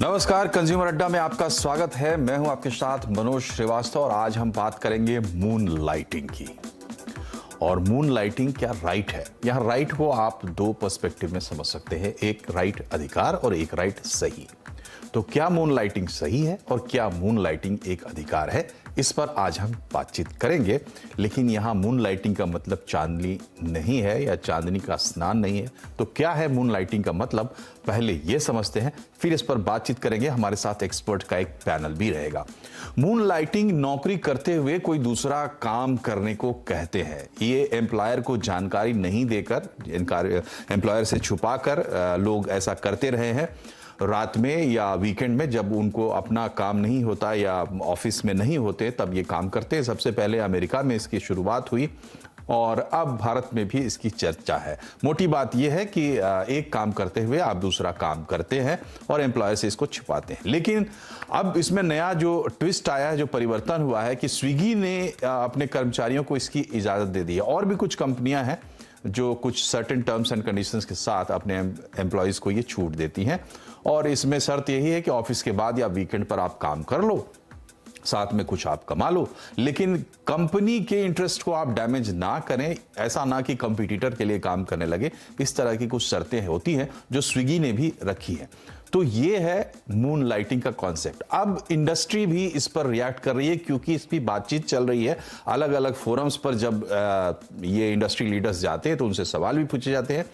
नमस्कार, कंज्यूमर अड्डा में आपका स्वागत है। मैं हूं आपके साथ मनोज श्रीवास्तव और आज हम बात करेंगे मून लाइटिंग की। और मून लाइटिंग क्या राइट है? यहां राइट को आप दो पर्सपेक्टिव में समझ सकते हैं, एक राइट अधिकार और एक राइट सही। तो क्या मून लाइटिंग सही है और क्या मून लाइटिंग एक अधिकार है, इस पर आज हम बातचीत करेंगे। लेकिन यहां मून लाइटिंग का मतलब चांदनी नहीं है या चांदनी का स्नान नहीं है। तो क्या है मून लाइटिंग का मतलब, पहले यह समझते हैं, फिर इस पर बातचीत करेंगे। हमारे साथ एक्सपर्ट का एक पैनल भी रहेगा। मून लाइटिंग नौकरी करते हुए कोई दूसरा काम करने को कहते हैं। ये एम्प्लॉयर को जानकारी नहीं देकर, एम्प्लॉयर से छुपाकर लोग ऐसा करते रहे हैं। रात में या वीकेंड में जब उनको अपना काम नहीं होता या ऑफिस में नहीं होते तब ये काम करते हैं। सबसे पहले अमेरिका में इसकी शुरुआत हुई और अब भारत में भी इसकी चर्चा है। मोटी बात यह है कि एक काम करते हुए आप दूसरा काम करते हैं और एम्प्लॉयर से इसको छिपाते हैं। लेकिन अब इसमें नया जो ट्विस्ट आया है, जो परिवर्तन हुआ है कि स्विगी ने अपने कर्मचारियों को इसकी इजाज़त दे दी है। और भी कुछ कंपनियां हैं जो कुछ सर्टेन टर्म्स एंड कंडीशंस के साथ अपने एम्प्लॉयज़ को ये छूट देती हैं। और इसमें शर्त यही है कि ऑफिस के बाद या वीकेंड पर आप काम कर लो, साथ में कुछ आप कमा लो, लेकिन कंपनी के इंटरेस्ट को आप डैमेज ना करें। ऐसा ना कि कंपटीटर के लिए काम करने लगे। इस तरह की कुछ शर्तें होती हैं जो स्विगी ने भी रखी है। तो ये है मून लाइटिंग का कॉन्सेप्ट। अब इंडस्ट्री भी इस पर रिएक्ट कर रही है क्योंकि इस पर बातचीत चल रही है। अलग अलग फोरम्स पर जब ये इंडस्ट्री लीडर्स जाते हैं तो उनसे सवाल भी पूछे जाते हैं।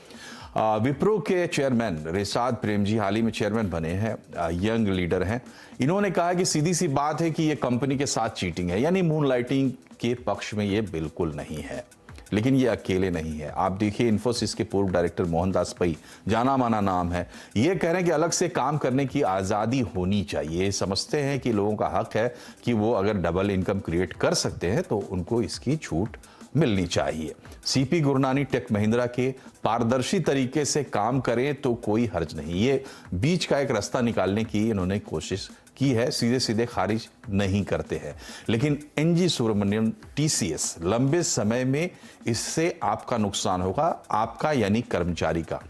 विप्रो के चेयरमैन रिशाद प्रेम जी हाल ही में चेयरमैन बने हैं, यंग लीडर हैं। इन्होंने कहा कि सीधी सी बात है कि ये कंपनी के साथ चीटिंग है, यानी मून लाइटिंग के पक्ष में ये बिल्कुल नहीं है। लेकिन ये अकेले नहीं है। आप देखिए, इन्फोसिस के पूर्व डायरेक्टर मोहनदास पै, जाना माना नाम है, ये कह रहे हैं कि अलग से काम करने की आज़ादी होनी चाहिए। समझते हैं कि लोगों का हक है कि वो अगर डबल इनकम क्रिएट कर सकते हैं तो उनको इसकी छूट मिलनी चाहिए। सीपी गुरनानी टेक महिंद्रा के पारदर्शी तरीके से काम करें तो कोई हर्ज नहीं। ये बीच का एक रास्ता निकालने की इन्होंने कोशिश की है, सीधे सीधे खारिज नहीं करते हैं। लेकिन एनजी सुब्रमण्यम, टीसीएस, लंबे समय में इससे आपका नुकसान होगा, आपका यानी कर्मचारी का।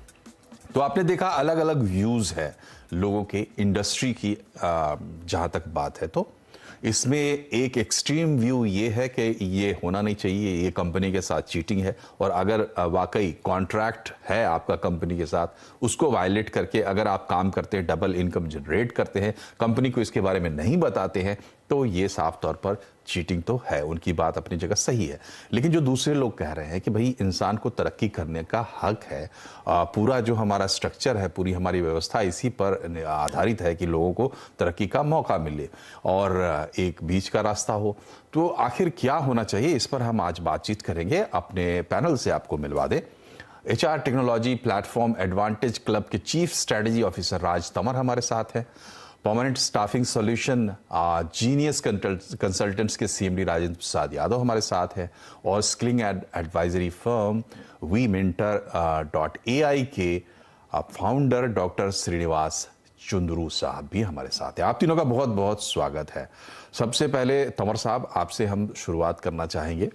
तो आपने देखा अलग अलग व्यूज है लोगों के इंडस्ट्री की। जहां तक बात है तो इसमें एक एक्सट्रीम व्यू ये है कि ये होना नहीं चाहिए, ये कंपनी के साथ चीटिंग है। और अगर वाकई कॉन्ट्रैक्ट है आपका कंपनी के साथ, उसको वायलेट करके अगर आप काम करते हैं, डबल इनकम जनरेट करते हैं, कंपनी को इसके बारे में नहीं बताते हैं, तो ये साफ तौर पर चीटिंग तो है। उनकी बात अपनी जगह सही है। लेकिन जो दूसरे लोग कह रहे हैं कि भाई इंसान को तरक्की करने का हक है, पूरा जो हमारा स्ट्रक्चर है, पूरी हमारी व्यवस्था इसी पर आधारित है कि लोगों को तरक्की का मौका मिले और एक बीच का रास्ता हो। तो आखिर क्या होना चाहिए, इस पर हम आज बातचीत करेंगे। अपने पैनल से आपको मिलवा दें, HR technology platform advantage club के चीफ स्ट्रेटजी ऑफिसर राज तंवर हमारे साथ हैं। Permanent staffing solution genius consultants के सीएमडी राजेंद्र प्रसाद यादव हमारे साथ हैं। और स्किलिंग एडवाइजरी फर्म WeMentor.ai के फाउंडर डॉक्टर श्रीनिवास चुंदरू साहब भी हमारे साथ हैं। आप तीनों का बहुत बहुत स्वागत है। सबसे पहले तंवर साहब, आपसे हम शुरुआत करना चाहेंगे।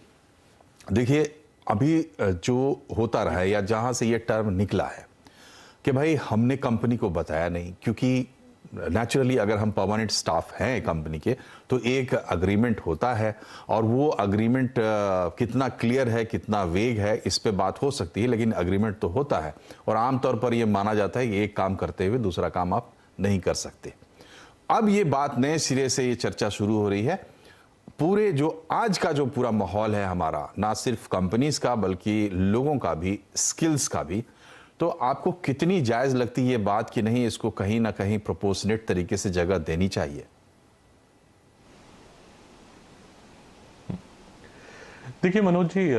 देखिए, अभी जो होता रहा है या जहां से ये टर्म निकला है कि भाई हमने कंपनी को बताया नहीं, क्योंकि नेचुरली अगर हम परमानेंट स्टाफ हैं कंपनी के तो एक अग्रीमेंट होता है और वो अग्रीमेंट कितना क्लियर है, कितना वेग है, इस पे बात हो सकती है, लेकिन अग्रीमेंट तो होता है। और आमतौर पर ये माना जाता है कि एक काम करते हुए दूसरा काम आप नहीं कर सकते। अब ये बात नए सिरे से ये चर्चा शुरू हो रही है। पूरे जो आज का जो पूरा माहौल है हमारा, ना सिर्फ कंपनीज का बल्कि लोगों का भी, स्किल्स का भी, तो आपको कितनी जायज लगती है ये बात कि नहीं, इसको कहीं ना कहीं प्रोपोर्शनेट तरीके से जगह देनी चाहिए? देखिए मनोज जी,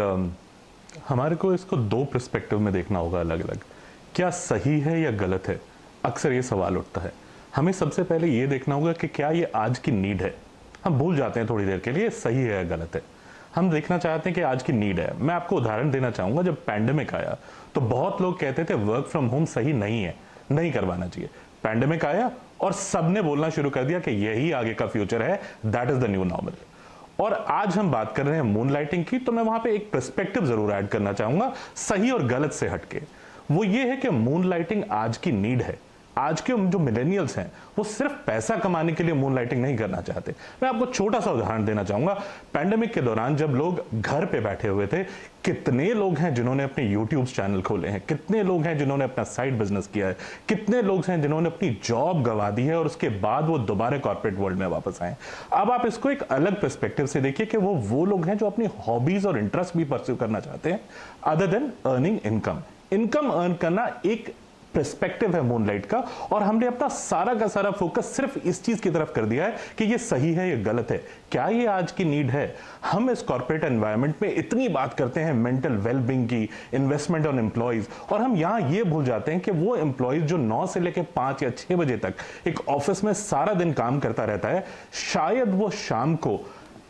हमारे को इसको दो पर्सपेक्टिव में देखना होगा अलग अलग। क्या सही है या गलत है, अक्सर ये सवाल उठता है। हमें सबसे पहले ये देखना होगा कि क्या ये आज की नीड है। हम भूल जाते हैं थोड़ी देर के लिए सही है या गलत है। हम देखना चाहते हैं कि आज की नीड है। मैं आपको उदाहरण देना चाहूंगा, जब पैंडेमिक आया तो बहुत लोग कहते थे वर्क फ्रॉम होम सही नहीं है, नहीं करवाना चाहिए। पैंडेमिक आया और सबने बोलना शुरू कर दिया कि यही आगे का फ्यूचर है, that is the new normal. और आज हम बात कर रहे हैं मून लाइटिंग की, तो मैं वहां पे एक पर्सपेक्टिव जरूर ऐड करना चाहूंगा सही और गलत से हटके। वो ये है कि मून लाइटिंग आज की नीड है। आज के जो मिलेनियल्स हैं वो सिर्फ पैसा कमाने के लिए मून लाइटिंग नहीं करना चाहते। मैं आपको छोटा सा उदाहरण देना चाहूंगा। पैंडेमिक के दौरान जब लोग घर पे बैठे हुए थे, कितने लोग हैं जिन्होंने अपने यूट्यूब चैनल खोले हैं, कितने लोग हैं जिन्होंने अपना साइड बिजनेस किया है, कितने लोग हैं जिन्होंने अपनी जॉब गंवा दी है और उसके बाद वो दोबारा कॉर्पोरेट वर्ल्ड में वापस आए। अब आप इसको एक अलग पर्सपेक्टिव से देखिए कि वो लोग हैं जो अपनी हॉबीज और इंटरेस्ट भी परस्यू करना चाहते हैं other than earning income earn करना एक पर्सपेक्टिव है मूनलाइट का। और हमने अपना सारा का सारा फोकस सिर्फ इस चीज की तरफ कर दिया है कि ये सही है, ये गलत है, क्या ये आज की नीड है। हम इस कॉर्पोरेट एनवायरनमेंट में इतनी बात करते हैं मेंटल वेलबींग की, इन्वेस्टमेंट ऑन एम्प्लॉइज, और हम यहां ये भूल जाते हैं कि वो एम्प्लॉइज जो 9 से लेकर 5 या 6 बजे तक एक ऑफिस में सारा दिन काम करता रहता है, शायद वो शाम को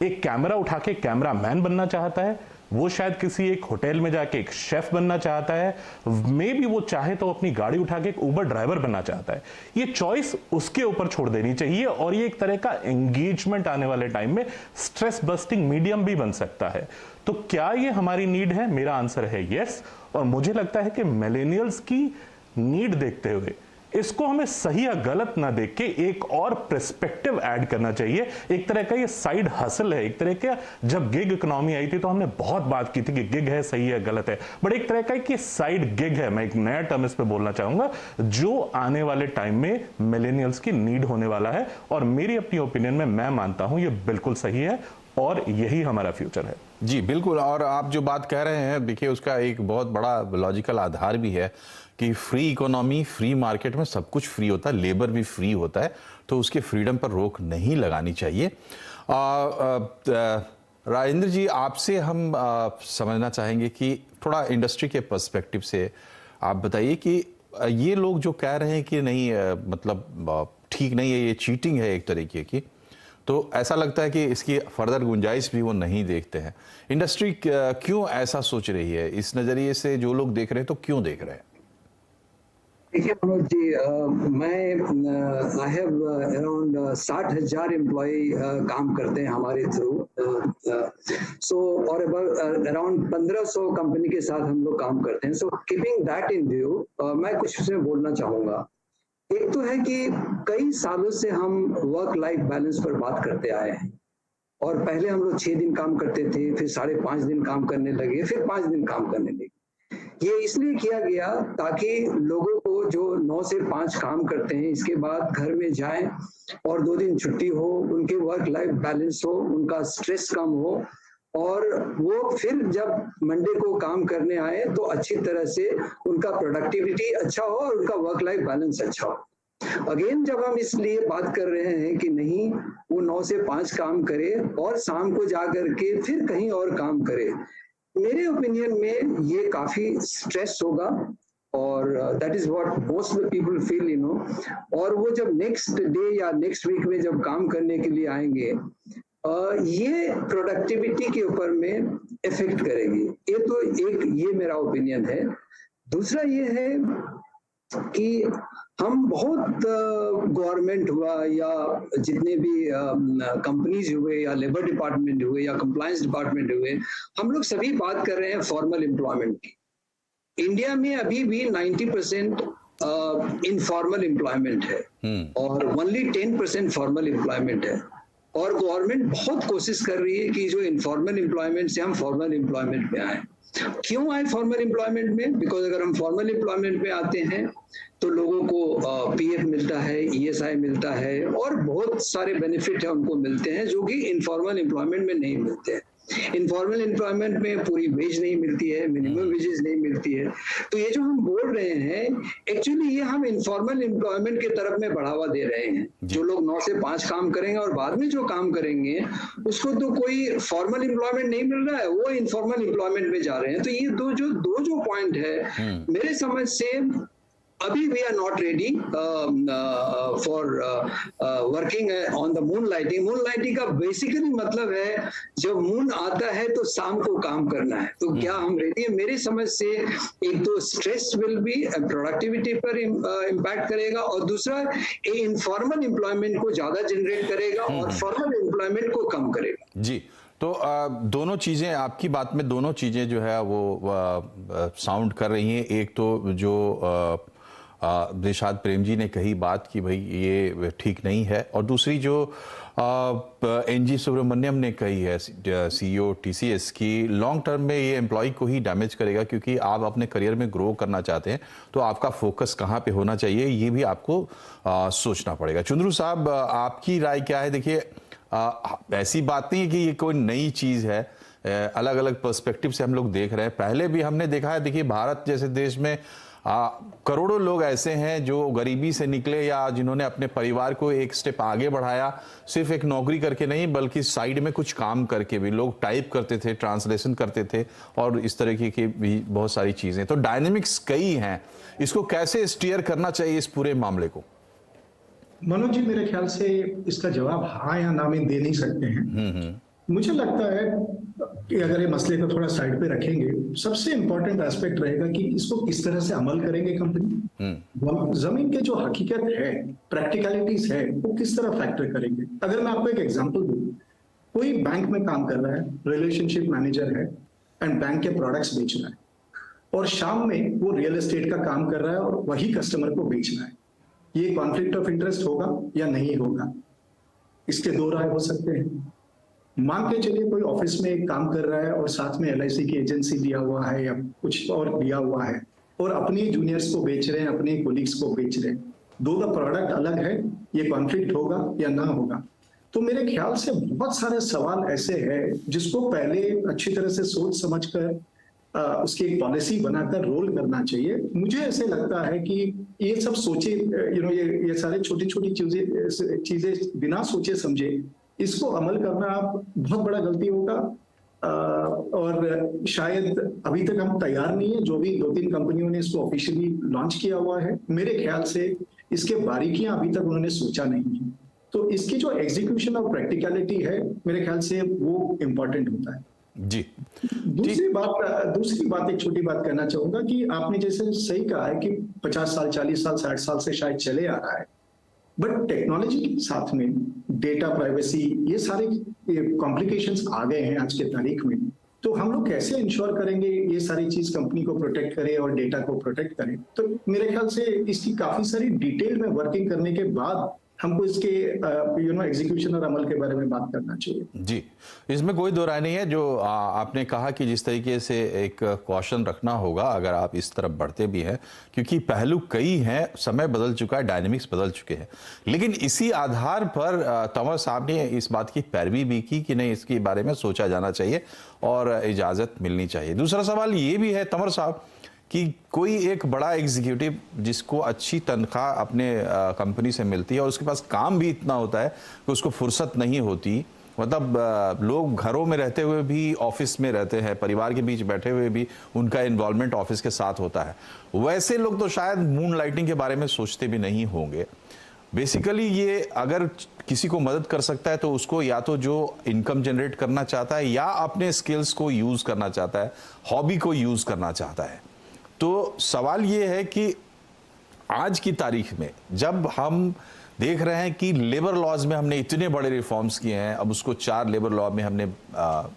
एक कैमरा उठा के कैमरा मैन बनना चाहता है, वो शायद किसी एक होटल में जाके एक शेफ बनना चाहता है, मे भी वो चाहे तो अपनी गाड़ी उठा के एक उबर ड्राइवर बनना चाहता है। ये चॉइस उसके ऊपर छोड़ देनी चाहिए और ये एक तरह का एंगेजमेंट आने वाले टाइम में स्ट्रेस बस्टिंग मीडियम भी बन सकता है। तो क्या ये हमारी नीड है? मेरा आंसर है यस। और मुझे लगता है कि मिलेनियल्स की नीड देखते हुए इसको हमें सही या गलत ना देख के एक और पर्सपेक्टिव ऐड करना चाहिए। एक तरह का ये साइड हसल है। एक तरह का, जब गिग इकोनॉमी आई थी तो हमने बहुत बात की थी कि गिग है, सही है, गलत है, बट एक तरह का कि साइड गिग है। मैं एक नया टर्म इस पे बोलना चाहूंगा जो आने वाले टाइम में मिलेनियल्स की नीड होने वाला है। और मेरी अपनी ओपिनियन में मैं मानता हूं ये बिल्कुल सही है और यही हमारा फ्यूचर है। जी बिल्कुल। और आप जो बात कह रहे हैं, देखिए उसका एक बहुत बड़ा लॉजिकल आधार भी है कि फ्री इकोनॉमी, फ्री मार्केट में सब कुछ फ्री होता है, लेबर भी फ्री होता है, तो उसके फ्रीडम पर रोक नहीं लगानी चाहिए। राजेंद्र जी, आपसे हम समझना चाहेंगे कि थोड़ा इंडस्ट्री के पर्सपेक्टिव से आप बताइए कि ये लोग जो कह रहे हैं कि नहीं, मतलब ठीक नहीं है, ये चीटिंग है एक तरीके की, तो ऐसा लगता है कि इसकी फर्दर गुंजाइश भी वो नहीं देखते हैं। इंडस्ट्री क्यों ऐसा सोच रही है? इस नज़रिए से जो लोग देख रहे हैं तो क्यों देख रहे हैं? देखिए मनोज जी, मैं आई हैव अराउंड 60,000 एम्प्लॉय काम करते हैं हमारे थ्रू, और अराउंड 1500 कंपनी के साथ हम लोग काम करते हैं। So keeping that in view, मैं कुछ उसमें बोलना चाहूँगा। एक तो है कि कई सालों से हम वर्क लाइफ बैलेंस पर बात करते आए हैं, और पहले हम लोग 6 दिन काम करते थे, फिर 5.5 दिन काम करने लगे, फिर 5 दिन काम करने लगे। ये इसलिए किया गया ताकि लोगों को जो 9 से 5 काम करते हैं, इसके बाद घर में जाएं और 2 दिन छुट्टी हो, उनके वर्क लाइफ बैलेंस हो, उनका स्ट्रेस कम हो, और वो फिर जब मंडे को काम करने आए तो अच्छी तरह से उनका प्रोडक्टिविटी अच्छा हो और उनका वर्क लाइफ बैलेंस अच्छा हो। अगेन जब हम इसलिए बात कर रहे हैं कि नहीं, वो 9 से 5 काम करे और शाम को जा करके फिर कहीं और काम करे, मेरे ओपिनियन में ये काफी स्ट्रेस होगा, और that is what most of the people feel, you know. और वो जब नेक्स्ट डे या नेक्स्ट वीक में जब काम करने के लिए आएंगे, ये प्रोडक्टिविटी के ऊपर में इफेक्ट करेगी। ये तो एक, ये मेरा ओपिनियन है। दूसरा ये है कि हम बहुत गवर्नमेंट हुआ या जितने भी कंपनीज हुए या लेबर डिपार्टमेंट हुए या कंप्लायंस डिपार्टमेंट हुए, हम लोग सभी बात कर रहे हैं फॉर्मल एम्प्लॉयमेंट की। इंडिया में अभी भी 90% इनफॉर्मल एम्प्लॉयमेंट है और ओनली 10% फॉर्मल एम्प्लॉयमेंट है। और गवर्नमेंट बहुत कोशिश कर रही है कि जो इनफॉर्मल एम्प्लॉयमेंट से हम फॉर्मल एम्प्लॉयमेंट में आए। क्यों आए फॉर्मल एम्प्लॉयमेंट में? बिकॉज अगर हम फॉर्मल एम्प्लॉयमेंट में आते हैं तो लोगों को पीएफ मिलता है, ईएसआई मिलता है और बहुत सारे बेनिफिट है उनको मिलते हैं जो कि इनफॉर्मल एम्प्लॉयमेंट में नहीं मिलते हैं। इनफॉर्मल एम्प्लॉयमेंट में पूरी वेज नहीं मिलती है, मिनिमम वेजेस नहीं मिलती है। तो ये जो हम बोल रहे हैं, एक्चुअली ये हम इनफॉर्मल एम्प्लॉयमेंट की तरफ में बढ़ावा दे रहे हैं। जो लोग 9 से 5 काम करेंगे और बाद में जो काम करेंगे उसको तो कोई फॉर्मल एम्प्लॉयमेंट नहीं मिल रहा है, वो इनफॉर्मल एम्प्लॉयमेंट में जा रहे हैं। तो ये दो जो पॉइंट है, मेरे समझ से अभी we are not ready for working on the moonlighting. Moonlighting का बेसिकली मतलब है जब मून आता है तो शाम को काम करना है। तो क्या हम रेडी है? मेरी समझ से एक तो स्ट्रेस विल बी, प्रोडक्टिविटी पर इम्पैक्ट करेगा, और दूसरा इनफॉर्मल एम्प्लॉयमेंट को ज्यादा जनरेट करेगा और फॉर्मल एम्प्लॉयमेंट को कम करेगा। जी तो दोनों चीज़ें, आपकी बात में दोनों चीज़ें जो है वो साउंड कर रही हैं। एक तो जो दिलशाद प्रेम जी ने कही बात कि भाई ये ठीक नहीं है, और दूसरी जो एनजी सुब्रमण्यम ने कही है, सीईओ टीसीएस की, लॉन्ग टर्म में ये एम्प्लॉय को ही डैमेज करेगा, क्योंकि आप अपने करियर में ग्रो करना चाहते हैं तो आपका फोकस कहाँ पे होना चाहिए ये भी आपको सोचना पड़ेगा। चुंद्रू साहब, आपकी राय क्या है? देखिए, ऐसी बात नहीं है कि ये कोई नई चीज़ है, अलग अलग पर्सपेक्टिव से हम लोग देख रहे हैं। पहले भी हमने देखा है, देखिए भारत जैसे देश में करोड़ों लोग ऐसे हैं जो गरीबी से निकले या जिन्होंने अपने परिवार को एक स्टेप आगे बढ़ाया, सिर्फ एक नौकरी करके नहीं बल्कि साइड में कुछ काम करके भी। लोग टाइप करते थे, ट्रांसलेशन करते थे और इस तरह की भी बहुत सारी चीज़ें। तो डायनेमिक्स कई हैं, इसको कैसे स्टीयर करना चाहिए इस पूरे मामले को? मनोज जी, मेरे ख्याल से इसका जवाब हाँ या ना में दे नहीं सकते हैं। मुझे लगता है कि अगर ये मसले को थोड़ा साइड पे रखेंगे, सबसे इंपॉर्टेंट एस्पेक्ट रहेगा कि इसको किस तरह से अमल करेंगे कंपनी। जमीन के जो हकीकत है, प्रैक्टिकलिटीज है, वो किस तरह फैक्टर करेंगे। अगर मैं आपको एक एग्जांपल दूं, कोई बैंक में काम कर रहा है, रिलेशनशिप मैनेजर है एंड बैंक के प्रोडक्ट्स बेच रहा है, और शाम में वो रियल एस्टेट का काम कर रहा है और वही कस्टमर को बेचना है। ये कॉन्फ्लिक्ट ऑफ इंटरेस्ट होगा या नहीं होगा, इसके दो राय हो सकते हैं। मान के चलिए कोई ऑफिस में एक काम कर रहा है और साथ में LIC की एजेंसी दिया हुआ है या कुछ और दिया हुआ है, और अपने जूनियर्स को बेच रहे हैं, अपने कोलीग्स को बेच रहे हैं। दो का प्रोडक्ट अलग है, ये कॉन्फ्लिक्ट होगा या ना होगा। तो मेरे ख्याल से बहुत सारे सवाल ऐसे हैं जिसको पहले अच्छी तरह से सोच समझकर उसकी एक पॉलिसी बनाकर रोल करना चाहिए। मुझे ऐसे लगता है कि ये सब सोचे, ये सारे छोटी छोटी चीजें बिना सोचे समझे इसको अमल करना बहुत बड़ा गलती होगा, और शायद अभी तक हम तैयार नहीं है। जो भी 2-3 कंपनियों ने इसको ऑफिशियली लॉन्च किया हुआ है, मेरे ख्याल से इसके बारीकियां अभी तक उन्होंने सोचा नहीं है। तो इसकी जो एग्जीक्यूशन और प्रैक्टिकलिटी है, मेरे ख्याल से वो इम्पोर्टेंट होता है जी। दूसरी बात एक छोटी बात कहना चाहूंगा कि आपने जैसे सही कहा है कि 50 साल, 40 साल, 60 साल से शायद चले आ रहा है, बट टेक्नोलॉजी के साथ में डेटा प्राइवेसी, ये सारे कॉम्प्लिकेशंस आ गए हैं आज के तारीख में। तो हम लोग कैसे इंश्योर करेंगे ये सारी चीज कंपनी को प्रोटेक्ट करे और डेटा को प्रोटेक्ट करे? तो मेरे ख्याल से इसकी काफी सारी डिटेल में वर्किंग करने के बाद हमको इसके एग्जीक्यूशन और अमल के बारे में बात करना चाहिए। जी, इसमें कोई दो राय नहीं है। जो आपने कहा कि जिस तरीके से एक कॉशन रखना होगा अगर आप इस तरफ बढ़ते भी हैं, क्योंकि पहलू कई हैं, समय बदल चुका है, डायनेमिक्स बदल चुके हैं। लेकिन इसी आधार पर तंवर साहब ने इस बात की पैरवी भी की कि नहीं, इसके बारे में सोचा जाना चाहिए और इजाज़त मिलनी चाहिए। दूसरा सवाल ये भी है तंवर साहब कि कोई एक बड़ा एग्जीक्यूटिव जिसको अच्छी तनख्वाह अपने कंपनी से मिलती है और उसके पास काम भी इतना होता है कि उसको फुर्सत नहीं होती, मतलब लोग घरों में रहते हुए भी ऑफिस में रहते हैं, परिवार के बीच बैठे हुए भी उनका इन्वॉल्वमेंट ऑफिस के साथ होता है, वैसे लोग तो शायद मून लाइटिंग के बारे में सोचते भी नहीं होंगे। बेसिकली ये अगर किसी को मदद कर सकता है तो उसको या तो जो इनकम जनरेट करना चाहता है या अपने स्किल्स को यूज़ करना चाहता है, हॉबी को यूज़ करना चाहता है। तो सवाल ये है कि आज की तारीख में जब हम देख रहे हैं कि लेबर लॉज में हमने इतने बड़े रिफॉर्म्स किए हैं, अब उसको 4 लेबर लॉ में हमने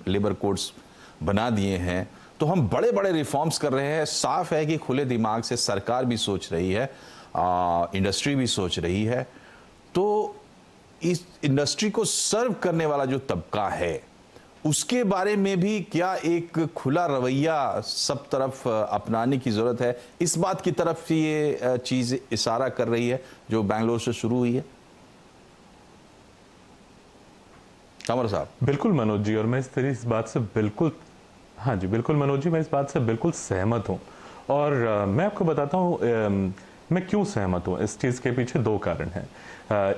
लेबर कोड्स बना दिए हैं, तो हम बड़े बड़े रिफॉर्म्स कर रहे हैं। साफ है कि खुले दिमाग से सरकार भी सोच रही है, इंडस्ट्री भी सोच रही है। तो इस इंडस्ट्री को सर्व करने वाला जो तबका है उसके बारे में भी क्या एक खुला रवैया सब तरफ अपनाने की जरूरत है? इस बात की तरफ ये चीज इशारा कर रही है जो बैंगलोर से शुरू हुई है। कमर साहब। बिल्कुल मनोज जी, और मैं इस बात से बिल्कुल, हाँ जी बिल्कुल मनोज जी, मैं इस बात से बिल्कुल सहमत हूँ। और मैं आपको बताता हूँ मैं क्यों सहमत हूँ। इस चीज़ के पीछे 2 कारण हैं।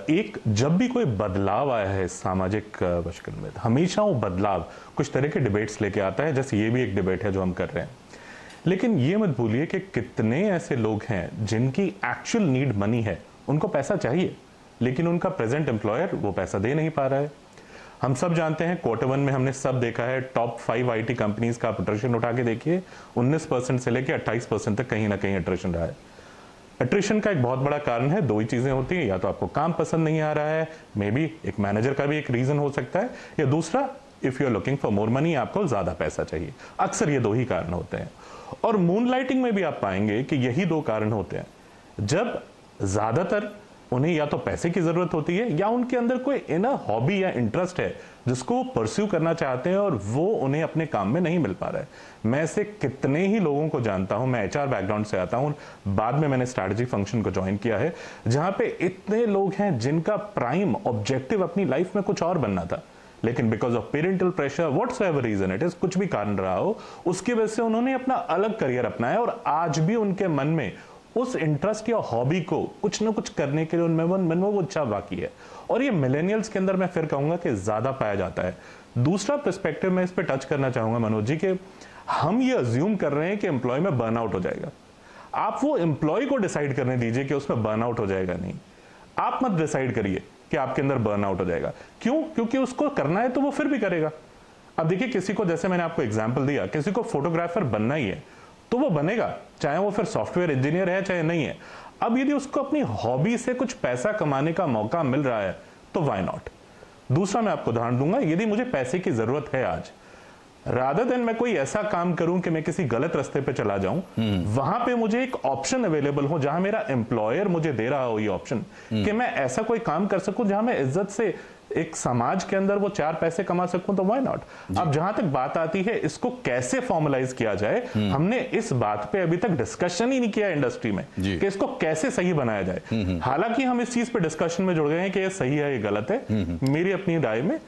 एक, जब भी कोई बदलाव आया है सामाजिक वशकल में, हमेशा वो बदलाव कुछ तरह के डिबेट्स लेके आता है, जैसे ये भी एक डिबेट है जो हम कर रहे हैं। लेकिन ये मत भूलिए कि कितने ऐसे लोग हैं जिनकी एक्चुअल नीड मनी है, उनको पैसा चाहिए, लेकिन उनका प्रेजेंट एम्प्लॉयर वो पैसा दे नहीं पा रहा है। हम सब जानते हैं, Q1 में हमने सब देखा है, टॉप 5 IT कंपनीज का अट्रिशन उठा के देखिए, 19% से लेकर 28% तक कहीं ना कहीं अट्रिशन रहा है। अट्रिशन का एक बहुत बड़ा कारण है, 2 ही चीजें होती हैं, या तो आपको काम पसंद नहीं आ रहा है, मे बी एक मैनेजर का भी एक रीजन हो सकता है, या दूसरा if you are looking for more money, आपको ज्यादा पैसा चाहिए। अक्सर ये दो ही कारण होते हैं, और मून लाइटिंग में भी आप पाएंगे कि यही दो कारण होते हैं। जब ज्यादातर उन्हें या तो पैसे की जरूरत होती है, या उनके अंदर कोई इनर हॉबी या इंटरेस्ट है जिसको वो परस्यू करना चाहते हैं और वो उन्हें अपने काम में नहीं मिल पा रहा है। मैं ऐसे कितने ही लोगों को जानता हूं, मैं एचआर बैकग्राउंड से आता हूं, बाद में मैंने स्ट्रैटेजी फंक्शन को ज्वाइन किया है, जहां पे इतने लोग हैं जिनका प्राइम ऑब्जेक्टिव अपनी लाइफ में कुछ और बनना था, लेकिन because of parental pressure, whatsoever reason it is, कुछ भी कारण रहा हो, उसकी वजह से उन्होंने अपना अलग करियर अपनाया, और आज भी उनके मन में उस इंटरेस्ट या हॉबी को कुछ ना कुछ करने के लिए उनमें मन में वो इच्छा बाकी है। और ये मिलेनियल्स के अंदर मैं फिर कहूंगा कि ज्यादा पाया जाता है। दूसरा पर्सपेक्टिव मैं इस पे टच करना चाहूंगा मनोज जी, कि हम ये अज्यूम कर रहे हैं कि एम्प्लॉय में बर्नआउट हो जाएगा। आप वो एम्प्लॉय को डिसाइड करने दीजिए कि उसमें बर्नआउट हो जाएगा, नहीं, आप मत डिसाइड करिए कि आपके अंदर बर्नआउट हो जाएगा। क्यों? क्योंकि उसको करना है तो वो फिर भी करेगा। अब देखिए, किसी को, जैसे मैंने आपको एग्जांपल दिया, किसी को फोटोग्राफर बनना ही है तो वो बनेगा, चाहे वो फिर सॉफ्टवेयर इंजीनियर है चाहे नहीं है। अब यदि उसको अपनी हॉबी से कुछ पैसा कमाने का मौका मिल रहा है तो व्हाई नॉट। दूसरा मैं आपको उदाहरण दूंगा, यदि मुझे पैसे की जरूरत है आज, रादर देन मैं कोई ऐसा काम करूं कि मैं किसी गलत रास्ते पे चला जाऊं, वहां पे मुझे एक ऑप्शन अवेलेबल हो जहां मेरा एम्प्लॉयर मुझे दे रहा हो ये ऑप्शन कि मैं ऐसा कोई काम कर सकूं जहां मैं इज्जत से एक समाज के अंदर वो 4 पैसे कमा सकूं, तो व्हाई नॉट। अब जहां तक बात आती है इसको कैसे फॉर्मलाइज किया जाए, हमने इस बात पे अभी तक डिस्कशन ही नहीं किया इंडस्ट्री में कि इसको कैसे सही बनाया जाए। हालांकि हम इस चीज पे डिस्कशन में जुड़ गए हैं कि ये सही है ये गलत है। मेरी अपनी राय में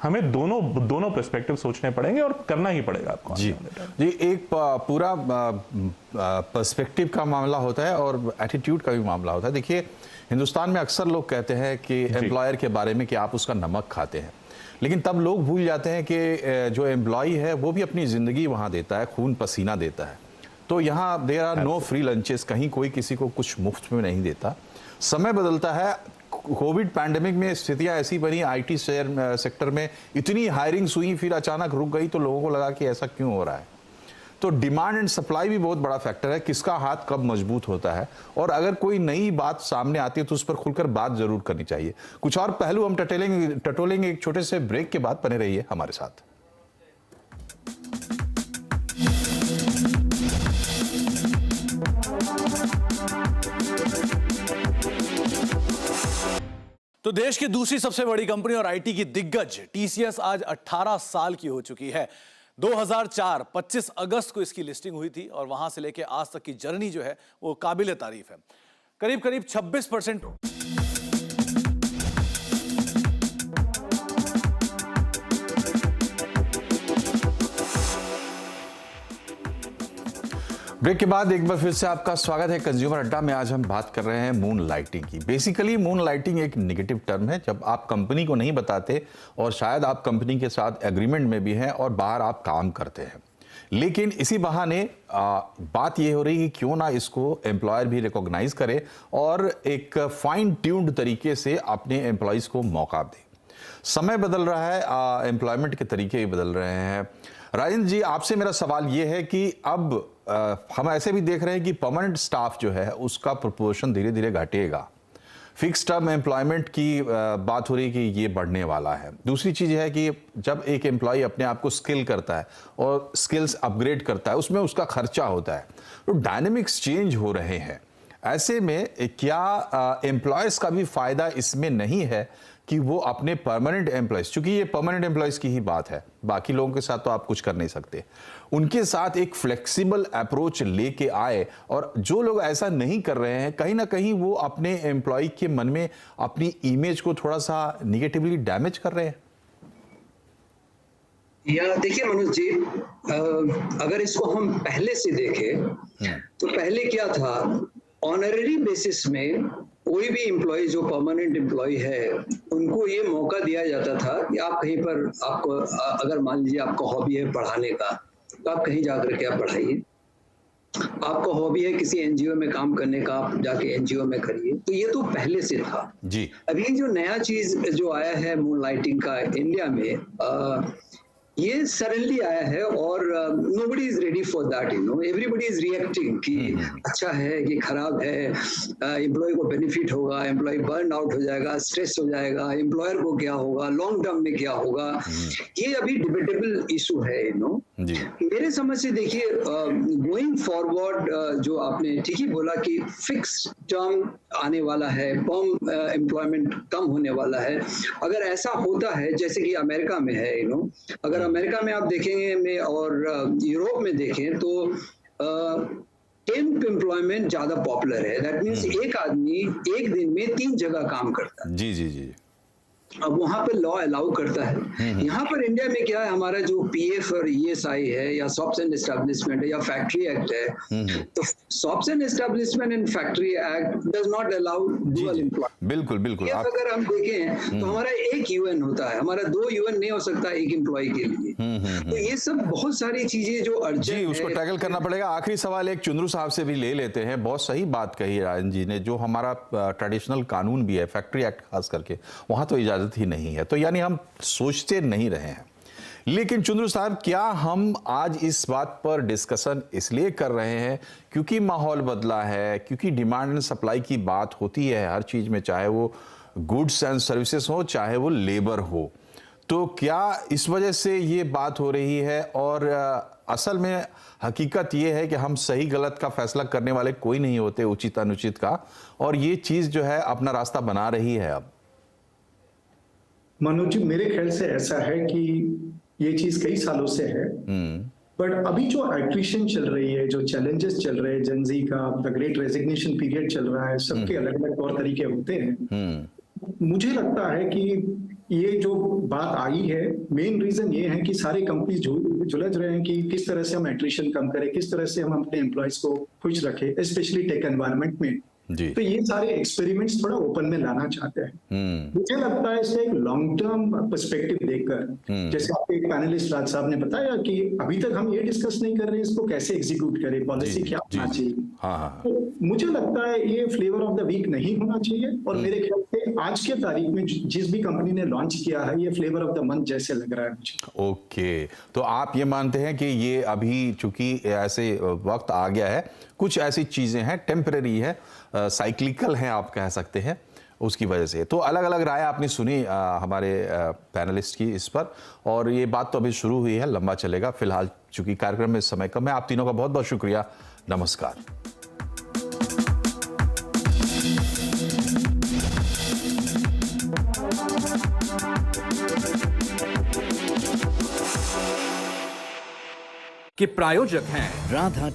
हमें दोनों पर्सपेक्टिव सोचने पड़ेंगे और करना ही पड़ेगा आपको। जी, एक पूरा पर्सपेक्टिव का मामला होता है और एटीट्यूड का भी मामला होता है। देखिए, हिंदुस्तान में अक्सर लोग कहते हैं कि एम्प्लॉयर के बारे में कि आप उसका नमक खाते हैं, लेकिन तब लोग भूल जाते हैं कि जो एम्प्लॉय है वो भी अपनी ज़िंदगी वहाँ देता है, खून पसीना देता है। तो यहाँ there are no free lunches, कहीं कोई किसी को कुछ मुफ्त में नहीं देता। समय बदलता है। कोविड पैंडेमिक में स्थितियाँ ऐसी बनी, आईटी सेक्टर में इतनी हायरिंग्स हुई, फिर अचानक रुक गई, तो लोगों को लगा कि ऐसा क्यों हो रहा है। तो डिमांड एंड सप्लाई भी बहुत बड़ा फैक्टर है, किसका हाथ कब मजबूत होता है, और अगर कोई नई बात सामने आती है तो उस पर खुलकर बात जरूर करनी चाहिए। कुछ और पहलू हम टटोलेंगे एक छोटे से ब्रेक के बाद। बने रहिए हमारे साथ। तो देश की दूसरी सबसे बड़ी कंपनी और आईटी की दिग्गज टीसीएस आज 18 साल की हो चुकी है। 2004 25 अगस्त को इसकी लिस्टिंग हुई थी और वहां से लेके आज तक की जर्नी जो है वो काबिले तारीफ है। करीब करीब 26%। ब्रेक के बाद एक बार फिर से आपका स्वागत है कंज्यूमर अड्डा में। आज हम बात कर रहे हैं मून लाइटिंग की। बेसिकली मून लाइटिंग एक नेगेटिव टर्म है, जब आप कंपनी को नहीं बताते और शायद आप कंपनी के साथ एग्रीमेंट में भी हैं और बाहर आप काम करते हैं, लेकिन इसी बहाने बात ये हो रही है क्यों ना इसको एम्प्लॉयर भी रिकॉग्नाइज करे और एक फाइन ट्यून्ड तरीके से अपने एम्प्लॉयज़ को मौका दे। समय बदल रहा है, एम्प्लॉयमेंट के तरीके भी बदल रहे हैं। राजेंद्र जी, आपसे मेरा सवाल ये है कि अब हम ऐसे भी देख रहे हैं कि परमानेंट स्टाफ जो है उसका प्रोपोर्शन धीरे धीरे घटेगा। फिक्स टर्म एम्प्लॉयमेंट की बात हो रही है कि ये बढ़ने वाला है। दूसरी चीज़ है कि जब एक एम्प्लॉय अपने आप को स्किल करता है और स्किल्स अपग्रेड करता है, उसमें उसका खर्चा होता है, तो डायनेमिक्स चेंज हो रहे हैं। ऐसे में क्या एम्प्लॉयज़ का भी फ़ायदा इसमें नहीं है कि वो अपने परमानेंट एम्प्लॉयज़, चूंकि ये परमानेंट एम्प्लॉयज़ की ही बात है, बाकी लोगों के साथ तो आप कुछ कर नहीं सकते, उनके साथ एक फ्लेक्सिबल अप्रोच लेके आए। और जो लोग ऐसा नहीं कर रहे हैं, कहीं ना कहीं वो अपने एम्प्लॉय के मन में अपनी इमेज को थोड़ा सा निगेटिवली डैमेज कर रहे हैं। या देखिए मनोज जी, अगर इसको हम पहले से देखें तो पहले क्या था, ऑनररी बेसिस में कोई भी एम्प्लॉय जो परमानेंट एम्प्लॉय है उनको ये मौका दिया जाता था कि आप कहीं पर, आपको अगर मान लीजिए आपका हॉबी है पढ़ाने का, तो आप कहीं जाकर के आप पढ़ाइए। आपका हॉबी है किसी एनजीओ में काम करने का, आप जाके एनजीओ में करिए। तो ये तो पहले से था जी। अभी जो नया चीज जो आया है मून लाइटिंग का इंडिया में, ये सडनली आया है और nobody is ready for that, you know, everybody is reacting कि अच्छा है कि खराब है, एम्प्लॉय को बेनिफिट होगा, एम्प्लॉय बर्न आउट हो जाएगा, स्ट्रेस हो जाएगा, एम्प्लॉयर को क्या होगा, लॉन्ग टर्म में क्या होगा, ये अभी डिबेटेबल इशू है, यू नो। मेरे समझ से देखिए, गोइंग फॉरवर्ड जो आपने ठीक ही बोला कि फिक्स टर्म आने वाला है, पर्म एम्प्लॉयमेंट कम होने वाला है। अगर ऐसा होता है जैसे कि अमेरिका में है, यू नो, अगर अमेरिका में आप देखेंगे में और यूरोप में देखें तो टेम्प एम्प्लॉयमेंट ज्यादा पॉपुलर है। दैट मीन्स एक आदमी एक दिन में 3 जगह काम करता है। जी जी जी। अब वहां पर लॉ अलाउ करता है। यहाँ पर इंडिया में क्या है, हमारा जो पीएफ और ईएसआई है या शॉप्स एंड एस्टेब्लिशमेंट है या फैक्ट्री एक्ट है, तो shops and establishment and factory act does not allow dual employ. बिल्कुल बिल्कुल। अगर हम देखें तो हमारा एक यूएन होता है, हमारा 2 यूएन नहीं हो सकता एक एम्प्लॉय के लिए। तो ये सब बहुत सारी चीजें जो अर्जेंट जी, उसको टैकल करना पड़ेगा। आखिरी सवाल एक चुंद्रू साहब से भी ले लेते हैं। बहुत सही बात कही राजन जी ने, जो हमारा ट्रेडिशनल कानून भी है, फैक्ट्री एक्ट खास करके, वहां तो इजाजत ही नहीं है, तो यानी हम सोचते नहीं रहे हैं। लेकिन चुंद्रू साहब, क्या हम आज इस बात पर डिस्कशन इसलिए कर रहे हैं क्योंकि माहौल बदला है, क्योंकि डिमांड एंड सप्लाई की बात होती है हर चीज में, चाहे वो गुड्स एंड सर्विसेज हो, चाहे वो लेबर हो, तो क्या इस वजह से ये बात हो रही है? और असल में हकीकत ये है कि हम सही गलत का फैसला करने वाले कोई नहीं होते, उचित अनुचित का, और ये चीज जो है अपना रास्ता बना रही है अब। मनोज जी, मेरे ख्याल से ऐसा है कि ये चीज कई सालों से है, बट अभी जो एट्रिशन चल रही है, जो चैलेंजेस चल रहे हैं, जनजी का द ग्रेट रेजिग्नेशन पीरियड चल रहा है, सबके अलग अलग तौर तरीके होते हैं। मुझे लगता है कि ये जो बात आई है, मेन रीजन ये है कि सारे कंपनीज जुलझ रहे हैं कि किस तरह से हम एट्रिशन कम करें, किस तरह से हम अपने एम्प्लॉयज को खुश रखें, स्पेशली टेक एनवायरनमेंट में। तो ये सारे एक्सपेरिमेंट्स थोड़ा ओपन में लाना चाहते हैं। मुझे लगता है इससे एक लॉन्ग टर्म पर्सपेक्टिव देखकर, जैसे आपके एक पैनलिस्ट राज साहब ने बताया कि अभी तक हम ये डिस्कस नहीं कर रहे इसको कैसे एग्जीक्यूट करें, पॉलिसी क्या होना चाहिए। तो मुझे लगता है ये फ्लेवर ऑफ द वीक नहीं होना चाहिए, और मेरे ख्याल से आज के तारीख में जिस भी कंपनी ने लॉन्च किया है, ये फ्लेवर ऑफ द मंथ जैसे लग रहा है मुझे। ओके, तो आप ये मानते हैं कि ये अभी चूंकि ऐसे वक्त आ गया है, कुछ ऐसी चीजें हैं टेम्परेरी है, साइक्लिकल हैं आप कह सकते हैं, उसकी वजह से। तो अलग अलग राय आपने सुनी हमारे पैनलिस्ट की इस पर, और ये बात तो अभी शुरू हुई है, लंबा चलेगा। फिलहाल चूंकि कार्यक्रम में समय कम है, आप तीनों का बहुत बहुत शुक्रिया। नमस्कार। के प्रायोजक हैं राधा